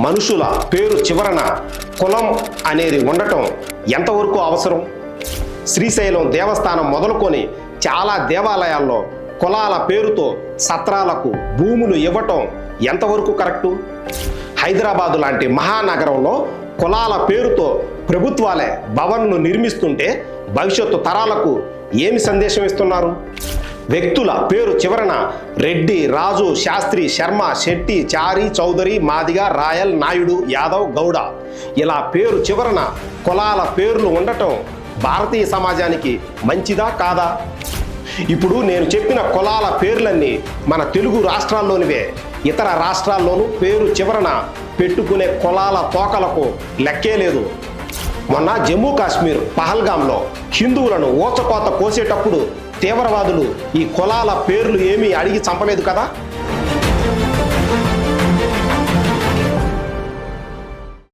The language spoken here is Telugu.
మనుషుల పేరు చివరన కులం అనేది ఉండటం ఎంతవరకు అవసరం? శ్రీశైలం దేవస్థానం మొదలుకొని చాలా దేవాలయాల్లో కులాల పేరుతో సత్రాలకు భూములు ఇవ్వటం ఎంతవరకు కరెక్టు? హైదరాబాదు లాంటి మహానగరంలో కులాల పేరుతో ప్రభుత్వాలే భవన్ను నిర్మిస్తుంటే భవిష్యత్తు తరాలకు ఏమి సందేశం ఇస్తున్నారు? వ్యక్తుల పేరు చివరన రెడ్డి, రాజు, శాస్త్రి, శర్మ, శెట్టి, చారి, చౌదరి, మాదిగ, రాయల్, నాయుడు, యాదవ్, గౌడ ఇలా పేరు చివరన కులాల పేర్లు ఉండటం భారతీయ సమాజానికి మంచిదా కాదా? ఇప్పుడు నేను చెప్పిన కులాల పేర్లన్నీ మన తెలుగు రాష్ట్రాల్లోనివే. ఇతర రాష్ట్రాల్లోనూ పేరు చివరన పెట్టుకునే కులాల తోకలకు లెక్కే లేదు. మొన్న జమ్మూ కాశ్మీర్ పహల్గాంలో హిందువులను ఊచకోత కోసేటప్పుడు తీవ్రవాదులు ఈ కులాల పేర్లు ఏమీ అడిగి చంపలేదు కదా.